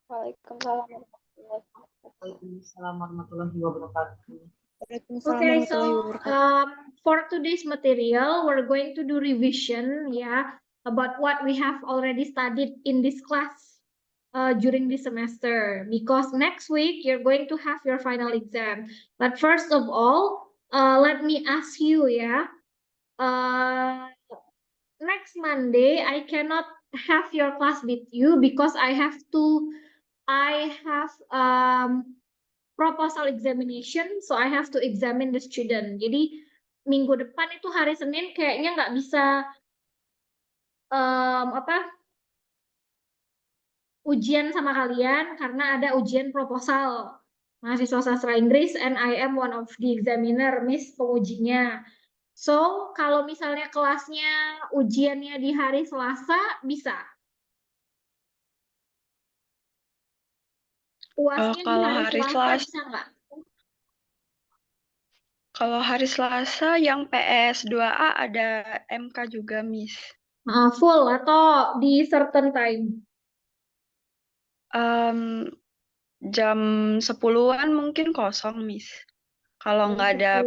Waalaikumsalam warahmatullahi wabarakatuh. Waalaikumsalam warahmatullahi wabarakatuh. Waalaikumsalam Okay, warahmatullahi so wabarakatuh. for today's material, we're going to do revision, about what we have already studied in this class during this semester. Because next week you're going to have your final exam. But first of all, let me ask you, next Monday I cannot have your class with you because I have proposal examination, so I have to examine the student. Jadi minggu depan itu hari Senin kayaknya nggak bisa ujian sama kalian karena ada ujian proposal mahasiswa sastra Inggris and I am one of the examiner, Miss pengujinya. So kalau misalnya kelasnya ujiannya di hari Selasa bisa. UASnya di hari Selasa bisa nggak? Kalau hari Selasa yang PS2A ada MK juga, Miss. Full atau di certain time? Jam 10-an mungkin kosong, Miss. Kalau nggak ada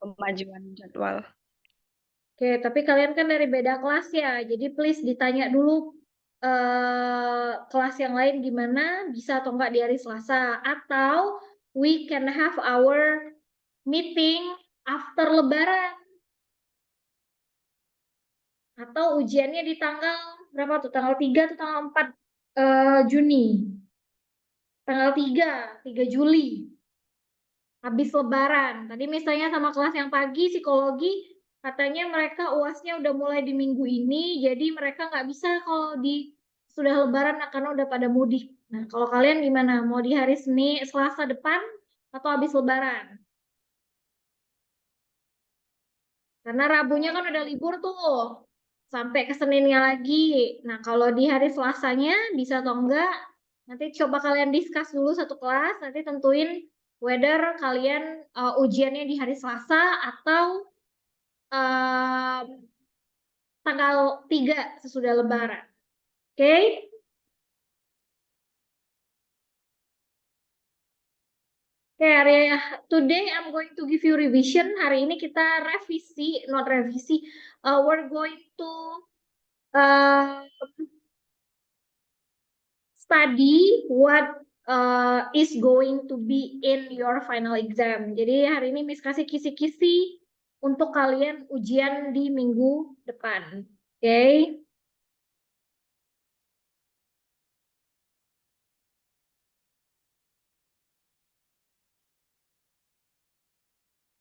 pemajuan jadwal. Oke, tapi kalian kan dari beda kelas ya, jadi please ditanya dulu kelas yang lain gimana, bisa atau nggak di hari Selasa. Atau we can have our meeting after Lebaran. Atau ujiannya di tanggal berapa tuh? Tanggal 3 atau tanggal 4 Juni. Tanggal 3 Juli. Habis Lebaran. Tadi misalnya sama kelas yang pagi, psikologi, katanya mereka UASnya udah mulai di minggu ini, jadi mereka nggak bisa kalau sudah Lebaran karena udah pada mudik. Nah, kalau kalian gimana? Mau di hari Senin, Selasa depan atau habis Lebaran? Karena Rabunya kan udah libur tuh, sampai ke Seninnya lagi. Nah, kalau di hari Selasanya bisa atau enggak, nanti coba kalian discuss dulu satu kelas, nanti tentuin whether kalian ujiannya di hari Selasa atau tanggal 3 sesudah Lebaran. Oke? Okay, today I'm going to give you revision. Hari ini kita revisi, not revisi. We're going to study what is going to be in your final exam. Jadi hari ini Miss kasih kisi-kisi untuk kalian ujian di minggu depan. Oke? Okay?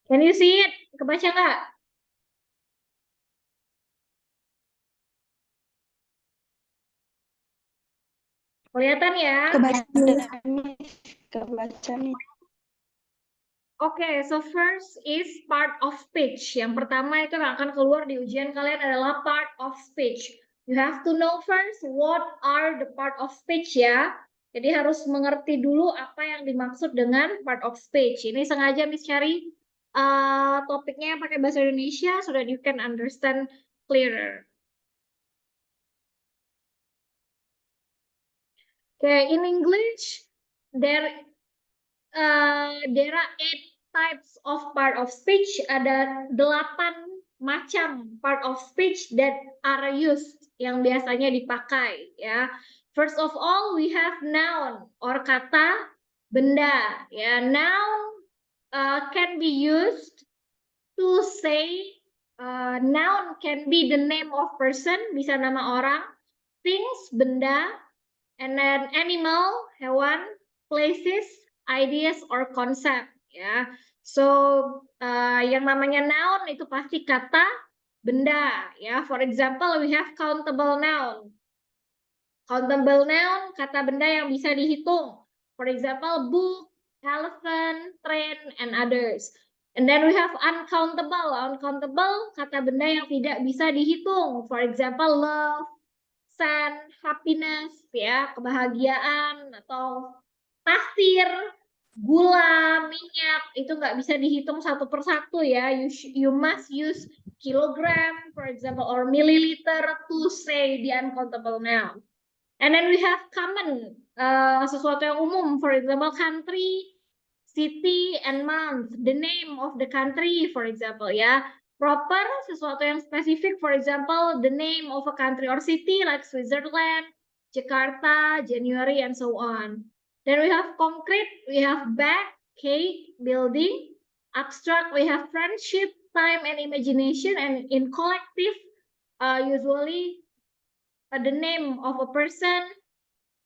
Can you see it? Kebaca nggak? Kelihatan ya? Kebaca nih. Okay, so first is part of speech. Yang pertama itu yang akan keluar di ujian kalian adalah part of speech. You have to know first what are the part of speech ya. Jadi harus mengerti dulu apa yang dimaksud dengan part of speech. Ini sengaja Miss cari topiknya pakai bahasa Indonesia so that you can understand clearer. Okay, in English there are 8 types of part of speech. Ada 8 macam part of speech that are used yang biasanya dipakai ya. First of all, we have noun or kata benda ya. Noun can be used to say noun can be the name of person, bisa nama orang, things benda, and then animal hewan, places, ideas or concept ya. So yang namanya noun itu pasti kata benda ya. For example, we have countable noun. Countable noun kata benda yang bisa dihitung. For example, book, elephant, train, and others. And then we have uncountable. Uncountable kata benda yang tidak bisa dihitung. For example, love, sun, happiness, ya, kebahagiaan, atau pasir, gula, minyak, itu nggak bisa dihitung satu persatu ya. You must use kilogram, for example, or milliliter to say the uncountable noun. And then we have common sesuatu yang umum, for example country, city, and month, the name of the country, for example, ya. Proper, sesuatu yang spesifik, for example, the name of a country or city like Switzerland, Jakarta, January, and so on. Then we have concrete, we have bag, cake, building. Abstract, we have friendship, time, and imagination. And in collective, usually the name of a person,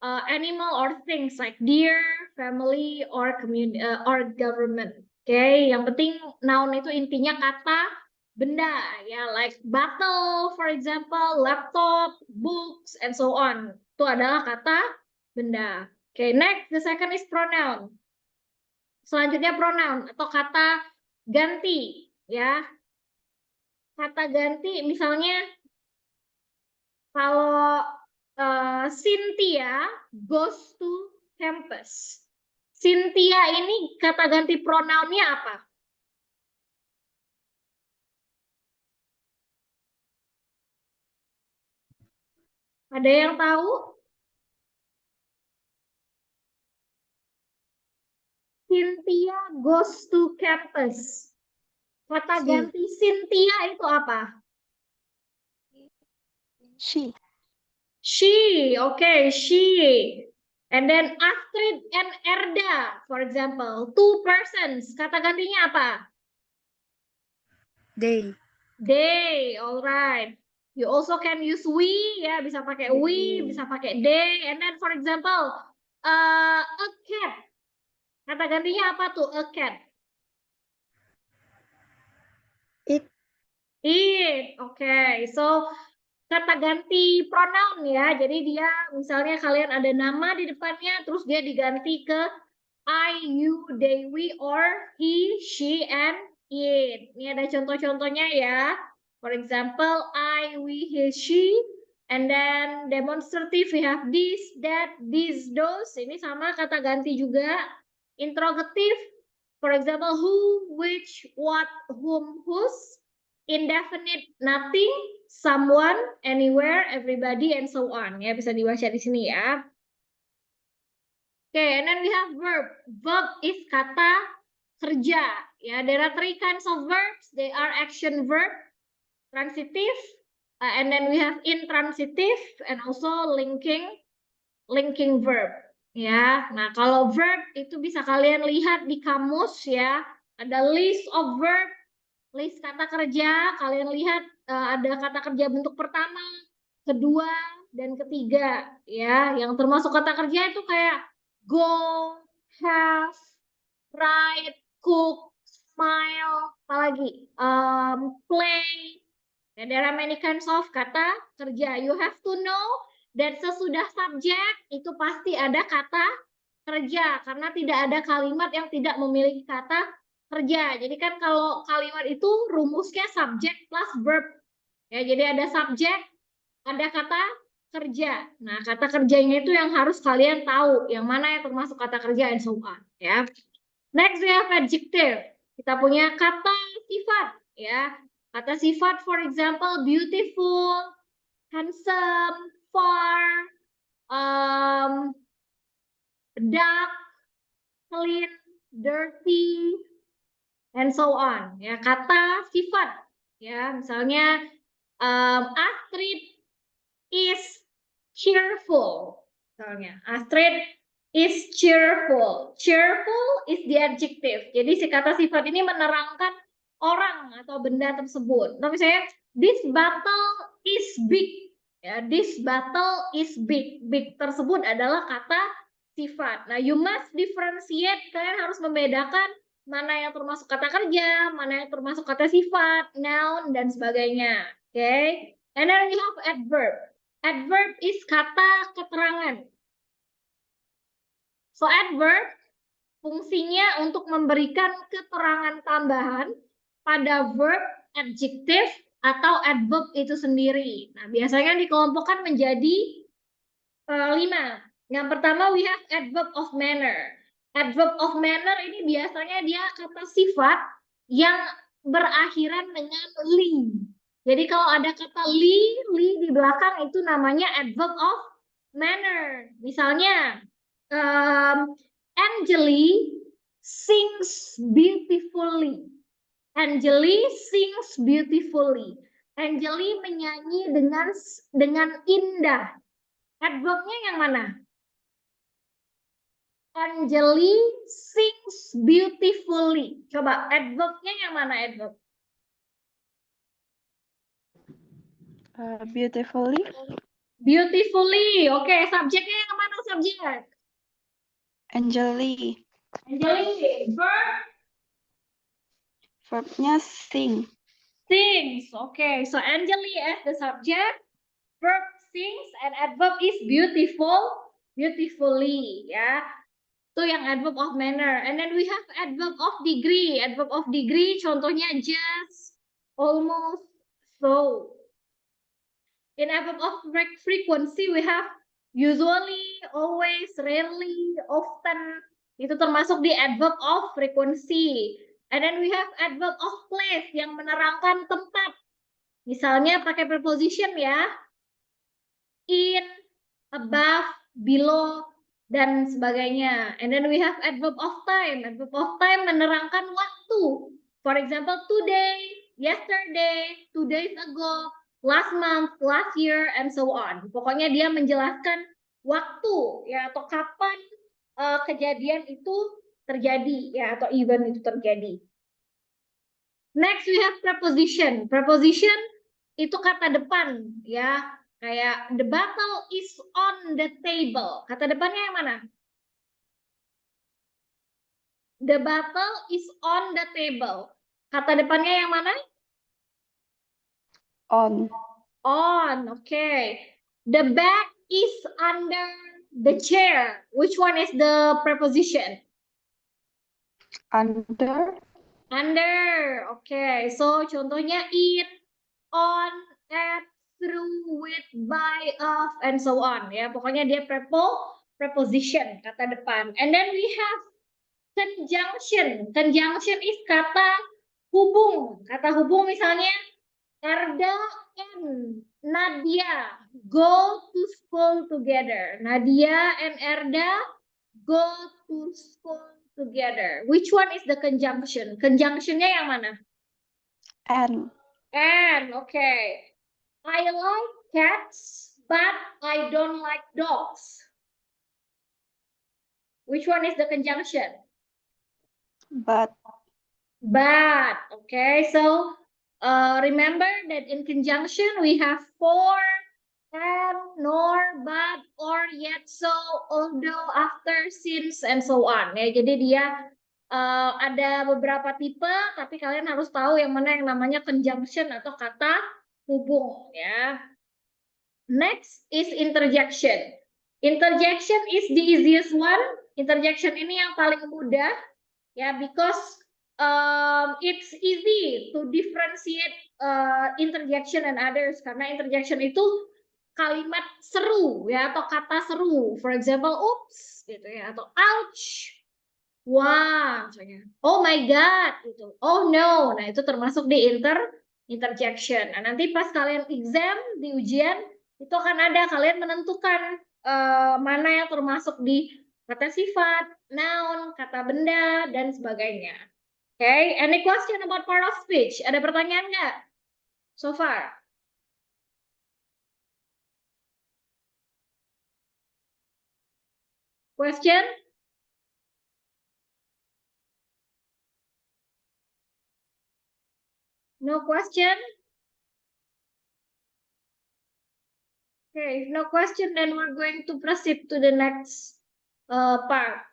animal, or things like deer, family, or community, or government. Okay, yang penting noun itu intinya kata benda, ya, like bottle, for example, laptop, books, and so on. Itu adalah kata benda. Okay, next, the second is pronoun. Selanjutnya pronoun atau kata ganti, ya. Kata ganti, misalnya kalau Cynthia goes to campus. Cynthia ini kata ganti pronounnya apa? Ada yang tahu? Cynthia goes to campus. Kata ganti Cynthia itu apa? She. She, okay, she. And then Astrid and Erda, for example, two persons. Kata gantinya apa? They. They, alright. You also can use we, ya, bisa pakai we, bisa pakai they. And then, for example, a cat. Kata gantinya apa tuh? A cat. It. It, okay. So kata ganti pronoun, ya. Jadi dia misalnya kalian ada nama di depannya, terus dia diganti ke I, you, they, we, or he, she, and it. Ini ada contoh-contohnya, ya. For example, I, we, he, she. And then demonstrative, we have this, that, these, those. Ini sama kata ganti juga. Interrogative, for example, who, which, what, whom, whose. Indefinite, nothing, someone, anywhere, everybody, and so on. Ya, bisa dibaca di sini, ya. Okay, and then we have verb. Verb is kata kerja. Ya, there are three kinds of verbs. They are action verb, transitive, and then we have intransitive, and also linking verb. Ya, nah kalau verb itu bisa kalian lihat di kamus, ya. Ada list of verb, list kata kerja. Kalian lihat ada kata kerja bentuk pertama, kedua, dan ketiga. Ya, yang termasuk kata kerja itu kayak go, have, write, cook, smile, apalagi play. Ya, there are many kinds of kata kerja. You have to know that sesudah subjek itu pasti ada kata kerja, karena tidak ada kalimat yang tidak memiliki kata kerja. Jadi kan kalau kalimat itu rumusnya subjek plus verb. Ya, jadi ada subjek, ada kata kerja. Nah, kata kerjanya itu yang harus kalian tahu, yang mana yang termasuk kata kerja and so on, ya. Next we have adjective. Kita punya kata sifat, ya. Kata sifat, for example, beautiful, handsome, far, dark, clean, dirty, and so on. Ya, kata sifat. Ya, misalnya Astrid is cheerful. Misalnya, Astrid is cheerful. Cheerful is the adjective. Jadi si kata sifat ini menerangkan orang atau benda tersebut. Nah, misalnya, this bottle is big. Ya, this bottle is big. Big tersebut adalah kata sifat. Nah, you must differentiate. Kalian harus membedakan mana yang termasuk kata kerja, mana yang termasuk kata sifat, noun, dan sebagainya. Oke. Okay? And then we have adverb. Adverb is kata keterangan. So adverb fungsinya untuk memberikan keterangan tambahan pada verb, adjective, atau adverb itu sendiri. Nah, biasanya dikelompokkan menjadi 5. Yang pertama we have adverb of manner. Adverb of manner ini biasanya dia kata sifat yang berakhiran dengan li. Jadi kalau ada kata li di belakang itu namanya adverb of manner. Misalnya, Angeli sings beautifully. Angeli sings beautifully. Angeli menyanyi dengan indah. Adverbnya yang mana? Angeli sings beautifully. Coba adverbnya yang mana adverb? Beautifully. Beautifully. Oke, subjeknya yang mana subjek? Angeli. Angeli. Verb Verbnya sing. sings. Okay, so Angeli as the subject, verb sings, and adverb is beautiful, beautifully. Ya, itu yang adverb of manner. And then we have adverb of degree. Adverb of degree contohnya just, almost, so. In adverb of frequency we have usually, always, rarely, often. Itu termasuk di adverb of frequency. And then we have adverb of place yang menerangkan tempat. Misalnya pakai preposition ya. In, above, below, dan sebagainya. And then we have adverb of time. Adverb of time menerangkan waktu. For example, today, yesterday, 2 days ago, last month, last year, and so on. Pokoknya dia menjelaskan waktu ya, atau kapan kejadian itu terjadi ya, atau event itu terjadi. Next we have preposition. Preposition itu kata depan ya. Kayak the battle is on the table. Kata depannya yang mana? The battle is on the table. Kata depannya yang mana? On. On, okay. The bag is under the chair. Which one is the preposition? Under. Under, okay. So contohnya in, on, at, through, with, by, of, and so on. Ya, pokoknya dia preposition, kata depan. And then we have conjunction. Conjunction is kata hubung. Kata hubung misalnya Erda and Nadia go to school together. Nadia and Erda go to school together. Which one is the conjunction? Conjunctionnya yang mana? And. And, okay. I like cats, but I don't like dogs. Which one is the conjunction? But. But, okay. So, remember that in conjunction we have for, and, nor, but, or, yet, so, although, after, since, and so on. Ya, jadi dia ada beberapa tipe, tapi kalian harus tahu yang mana yang namanya conjunction atau kata hubung. Ya. Next is interjection. Interjection is the easiest one. Interjection ini yang paling mudah, ya, because it's easy to differentiate interjection and others, karena interjection itu kalimat seru ya, atau kata seru. For example, oops gitu ya, atau ouch, wah misalnya, oh my god gitu, oh no. Nah, itu termasuk di interjection. Nah, nanti pas kalian exam di ujian itu akan ada, kalian menentukan mana yang termasuk di kata sifat, noun, kata benda, dan sebagainya. Okay, any question about part of speech? Ada pertanyaan nggak so far? Question? No question? Okay, if no question, then we're going to proceed to the next part.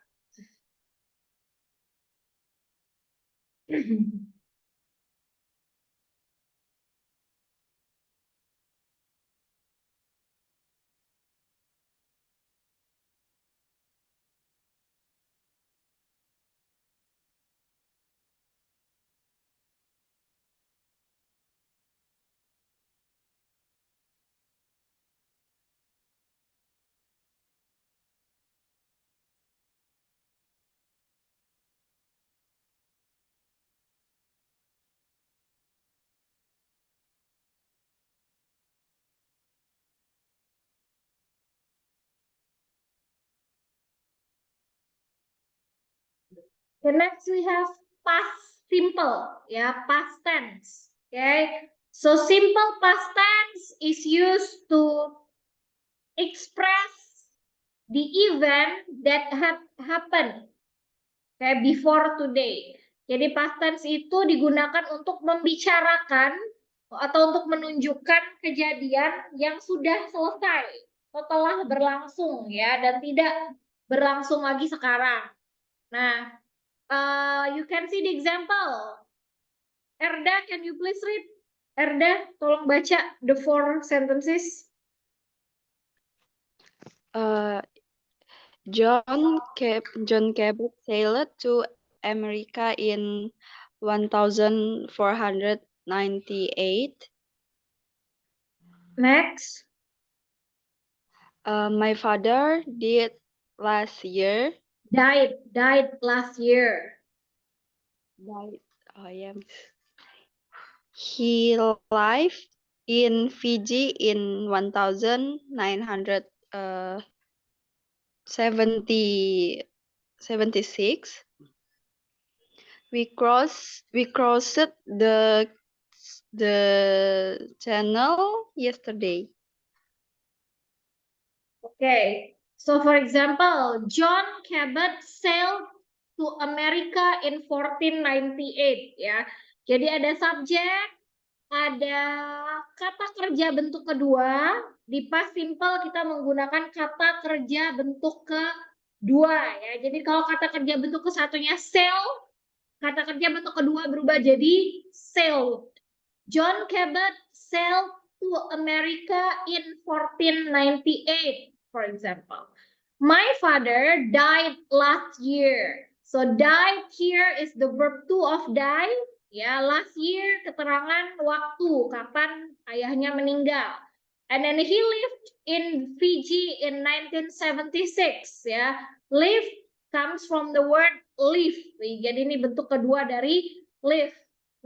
The next we have past simple, yeah, past tense. Okay, so simple past tense is used to express the event that happened, okay, before today. Jadi past tense itu digunakan untuk membicarakan atau untuk menunjukkan kejadian yang sudah selesai, setelah berlangsung, ya, dan tidak berlangsung lagi sekarang. Nah, you can see the example. Erda, can you please read? Erda, tolong baca the 4 sentences. John Cabot sailed to America in 1498. Next. My father died last year. Died last year. Died. Oh yeah. He lived in Fiji in 1976. We crossed the channel yesterday. Okay. So for example, John Cabot sailed to America in 1498, ya. Jadi ada subjek, ada kata kerja bentuk kedua. Di past simple kita menggunakan kata kerja bentuk kedua, ya. Jadi kalau kata kerja bentuk ke satunya sail, kata kerja bentuk kedua berubah jadi sailed. John Cabot sailed to America in 1498, for example. My father died last year. So died here is the verb to of die. Ya, last year keterangan waktu kapan ayahnya meninggal. And then he lived in Fiji in 1976. Ya, live comes from the word live. Jadi ini bentuk kedua dari live.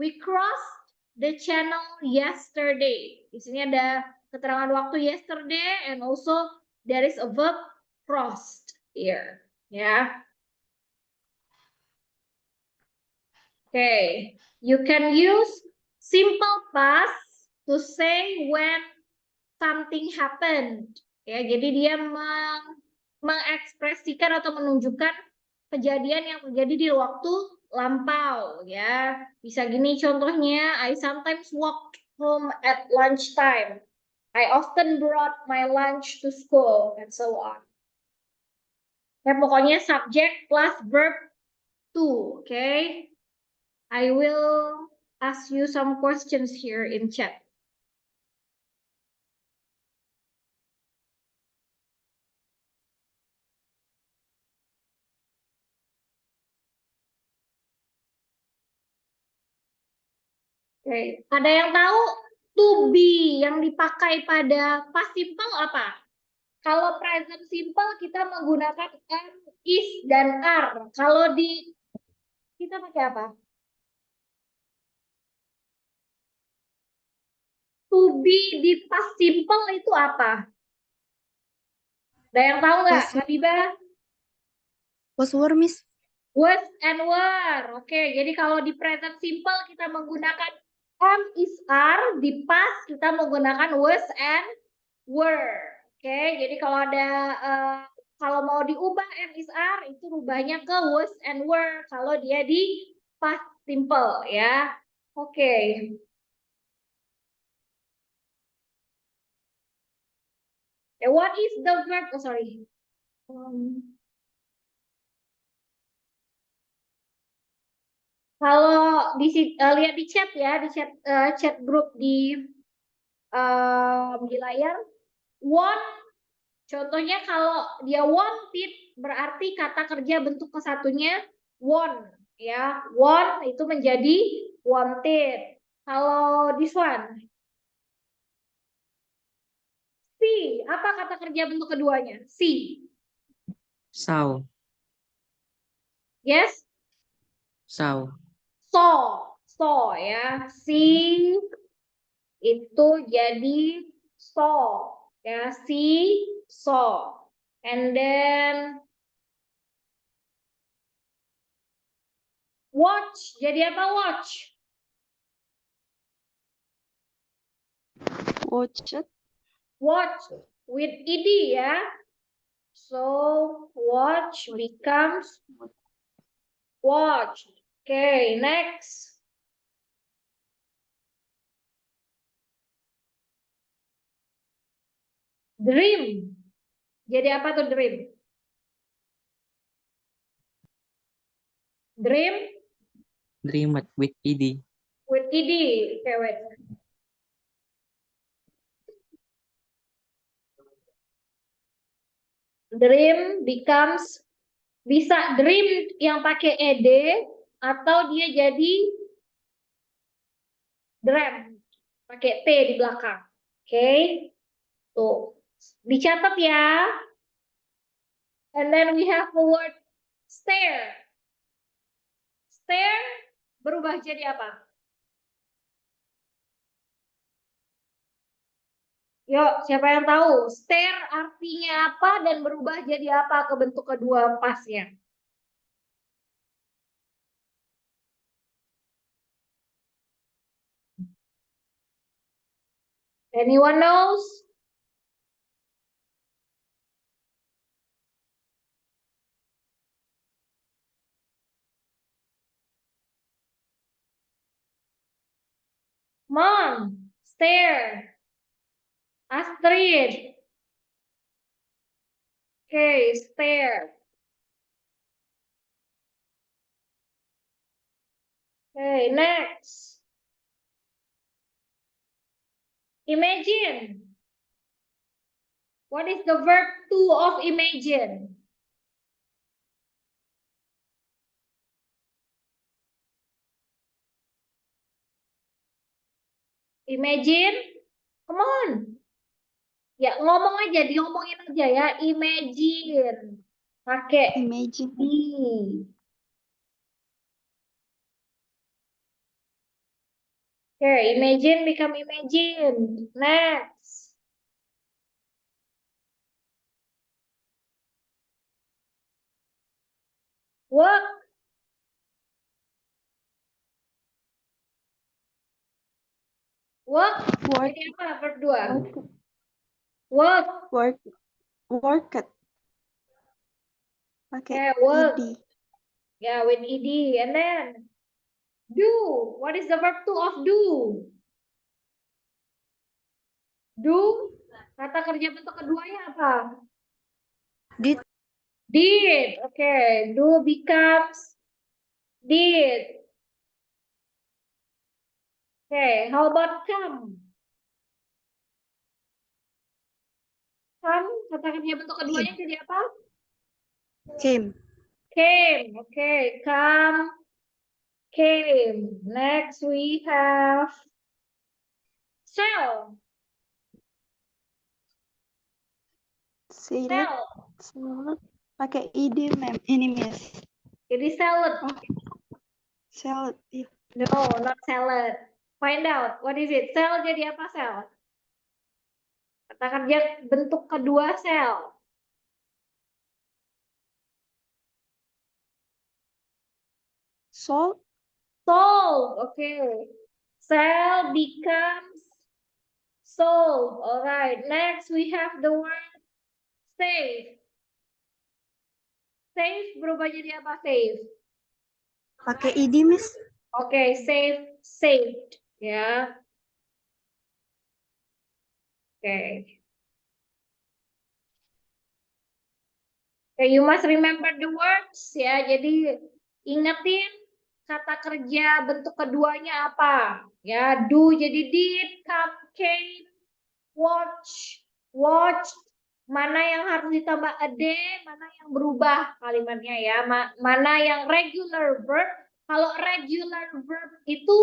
We crossed the channel yesterday. Di sini ada keterangan waktu yesterday and also there is a verb crossed here. Ya. Okay, you can use simple past to say when something happened. Ya, jadi dia mengekspresikan atau menunjukkan kejadian yang terjadi di waktu lampau, ya. Bisa gini contohnya, I sometimes walked home at lunchtime. I often brought my lunch to school, and so on. Ya, pokoknya subject plus verb to, okay? I will ask you some questions here in chat. Oke, ada yang tahu to be yang dipakai pada past simple apa? Kalau present simple kita menggunakan am, is, dan are. Kalau di kita pakai apa? To be di past simple itu apa? Ada yang tahu nggak, Habibah? Was were, Miss? Was and were. Oke, jadi kalau di present simple kita menggunakan am, is, are. Di past kita menggunakan was and were. Oke, jadi kalau ada kalau mau diubah am, is, are itu rubahnya ke was and were kalau dia di past simple, ya. Oke. What is the verb? Oh, sorry. Kalau lihat di chat ya, di chat grup di layar, want, contohnya kalau dia wanted berarti kata kerja bentuk kesatunya want, ya. Want itu menjadi wanted. Kalau this one, see, apa kata kerja bentuk keduanya? See. Saw. Yes. Saw. Saw ya. See itu jadi saw, ya. See, saw. And then Watch. Jadi apa watch? Watched. Watch with ed ya. So watch becomes watch. Okay, next. Dream. Jadi apa tuh dream? Dream Dreamed with ed. with ed. Okay, wait. Dream becomes, bisa dream yang pakai ed atau dia jadi dream pakai t di belakang. Oke. Tuh. Dicatat ya. And then we have the word stare. Stare berubah jadi apa? Yuk, siapa yang tahu? Stare artinya apa dan berubah jadi apa ke bentuk kedua pasnya? Anyone knows? Mom, stare. Astrid. Okay, stare. Okay, next. Imagine. What is the verb to of imagine? Imagine. Come on. Ya, ngomong aja, diomongin aja ya. Imagine. Pakai Imagine. be. Okay, imagine become imagine. Next. Work. Work. Work. Jadi apa berdua? Work. Work. Worked. Pakai Okay, work. ed. Yeah, with ed. And then do. What is the verb to of do? Do. Kata kerja bentuk keduanya apa? Did. Did. Okay. Do becomes did. Okay. How about come? Come. Kata kerja bentuk keduanya jadi apa? Came. Came. Okay. Come. Came. Next we have sell. Salad. Salad. Pakai ed, mem. Ini, miss. Jadi salad. Salad. Iya. No, not salad. Find out. What is it? Sell jadi apa sell? Kata kerja bentuk kedua sell. Sold. Sold. Okay. Sell becomes sold. All right. Next we have the word save. Save berubah jadi apa save? Pakai ed, miss. Okay, save, saved. Ya. Okay. Okay, you must remember the words ya. Jadi ingetin kata kerja bentuk keduanya apa? Ya, do jadi did, come, came, watch, watched. Mana yang harus ditambah a day, mana yang berubah kalimatnya ya. Mana yang regular verb. Kalau regular verb itu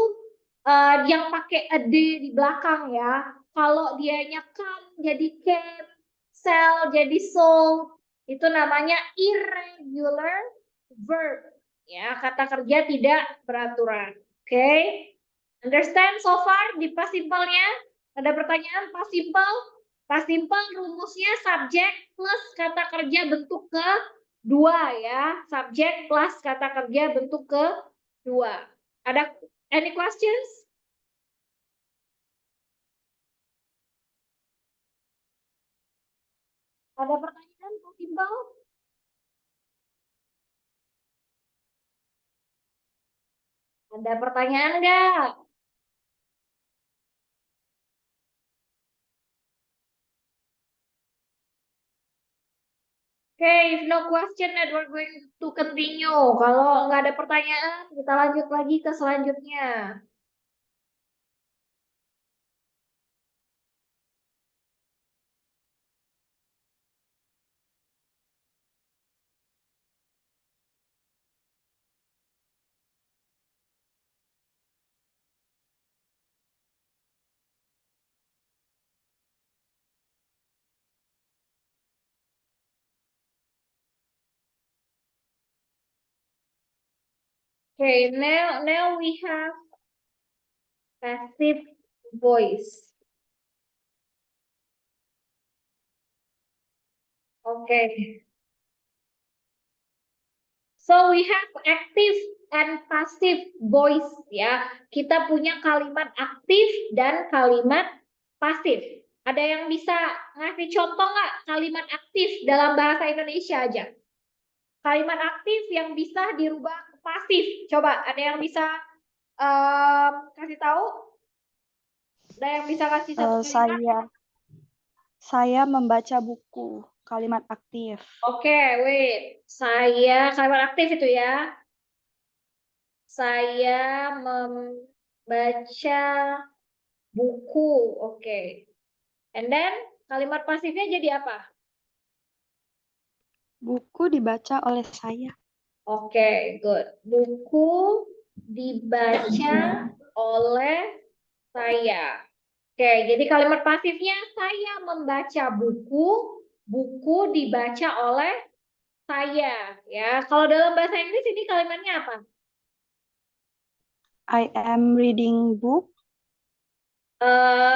yang pakai a day di belakang ya. Kalau dianya come jadi came, sell jadi sold, itu namanya irregular verb. Ya, kata kerja tidak beraturan. Oke. Understand so far di past simple-nya? Ada pertanyaan past simple? Past simple rumusnya subjek plus kata kerja bentuk kedua ya. Subjek plus kata kerja bentuk 2. Ada any questions? Ada pertanyaan, Pak Iqbal? Ada pertanyaan nggak? Okay, if no question, then we're going to continue. Kalau nggak ada pertanyaan, kita lanjut lagi ke selanjutnya. Okay, now we have passive voice. Okay. So we have active and passive voice ya. Kita punya kalimat aktif dan kalimat pasif. Ada yang bisa ngasih contoh nggak kalimat aktif dalam bahasa Indonesia aja? Kalimat aktif yang bisa dirubah ke pasif. Coba ada yang bisa kasih tahu? Ada yang bisa kasih satu kalimat? Saya membaca buku, kalimat aktif. Oke, wait. Saya kalimat aktif itu ya. Saya membaca buku. Oke. And then kalimat pasifnya jadi apa? Buku dibaca oleh saya. Oke, good. Buku dibaca oleh saya. Oke, jadi kalimat pasifnya saya membaca buku, buku dibaca oleh saya. Ya, kalau dalam bahasa Inggris ini kalimatnya apa? I am reading book.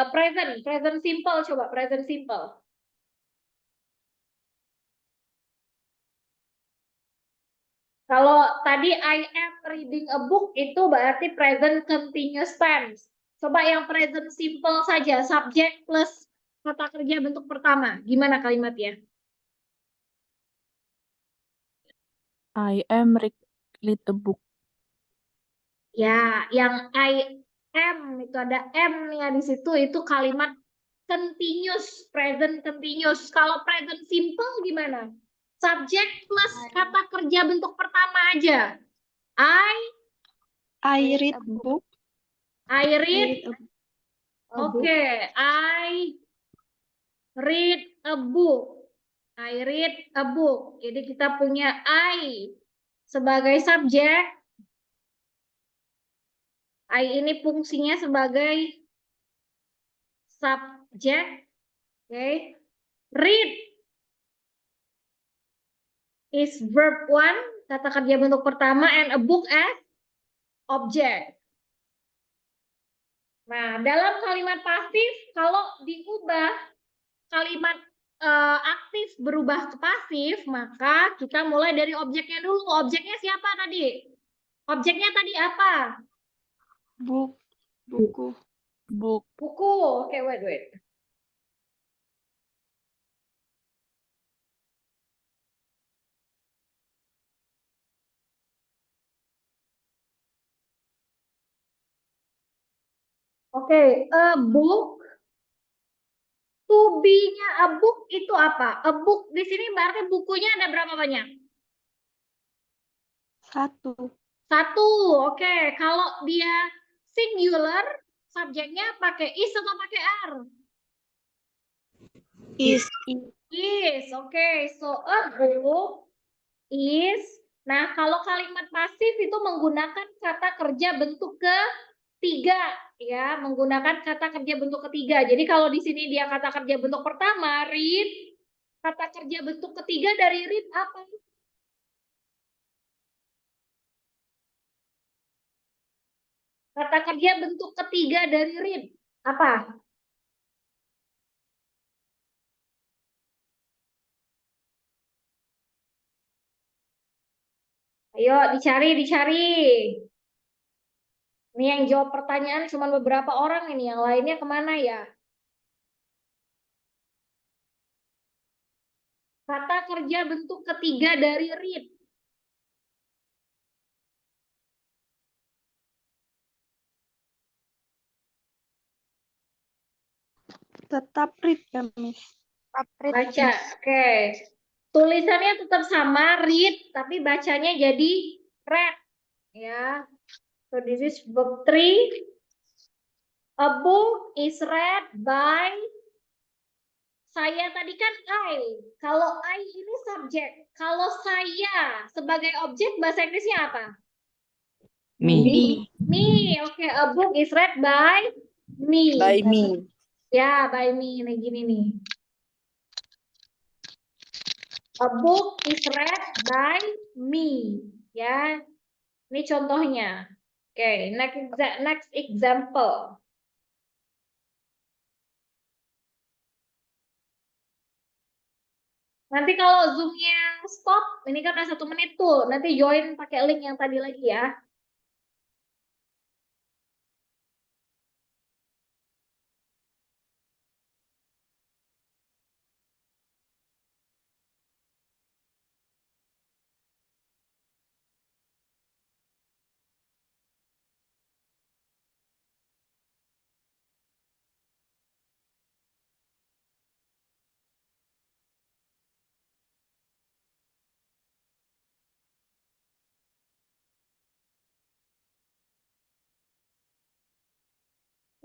Present simple, coba present simple. Kalau tadi I am reading a book itu berarti present continuous tense. Coba yang present simple saja, subject plus kata kerja bentuk pertama. Gimana kalimatnya? I am read the book. Ya, yang I am itu ada M-nya di situ itu kalimat continuous, present continuous. Kalau present simple gimana? Subject plus kata kerja bentuk pertama aja. I read book. I read. a book. Oke, I read a book. I read a book. Jadi kita punya I sebagai subjek. I ini fungsinya sebagai subjek. Oke. Read is verb one, kata kerja bentuk pertama, and a book as object. Nah, dalam kalimat pasif, kalau diubah kalimat aktif berubah ke pasif, maka kita mulai dari objeknya dulu. Objeknya siapa tadi? Objeknya tadi apa? Book. Buku. Book. Buku. Oke, wait. Oke, a book. To be-nya a book itu apa? A book di sini berarti bukunya ada berapa banyak? 1. 1. Oke, kalau dia singular, subjeknya pakai is atau pakai are? Is. Is. Oke, so a book is. Nah, kalau kalimat pasif itu menggunakan kata kerja bentuk ketiga, ya, menggunakan kata kerja bentuk ketiga. Jadi kalau di sini dia kata kerja bentuk pertama, read, kata kerja bentuk ketiga dari read apa? Kata kerja bentuk ketiga dari read apa? Ayo dicari. Ini yang jawab pertanyaan cuma beberapa orang ini, yang lainnya kemana ya? Kata kerja bentuk ketiga dari read. Tetap read ya, Miss. Tetap read. Baca, oke. Tulisannya tetap sama, read, tapi bacanya jadi read. Ya. So this is verb 3. A book is read by, saya tadi kan I. Kalau I ini subjek. Kalau saya sebagai objek, bahasa Inggrisnya apa? Me. Me. Oke, a book is read by me. By me. Ya, by me. Nah, gini nih. A book is read by me. Ya, ini contohnya. Oke, next example. Nanti kalau Zoom-nya stop, ini kan ada 1 menit tuh. Nanti join pakai link yang tadi lagi ya.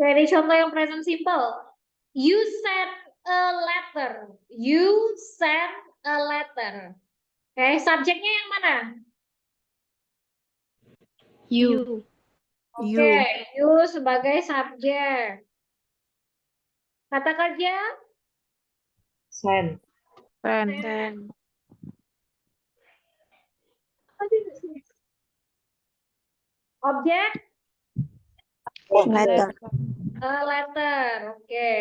Jadi contoh yang present simple. You sent a letter. You sent a letter. Oke, subjeknya yang mana? You. Oke, you sebagai subjek. Kata kerja? Send. Send. Objek? Letter. A letter. Oke.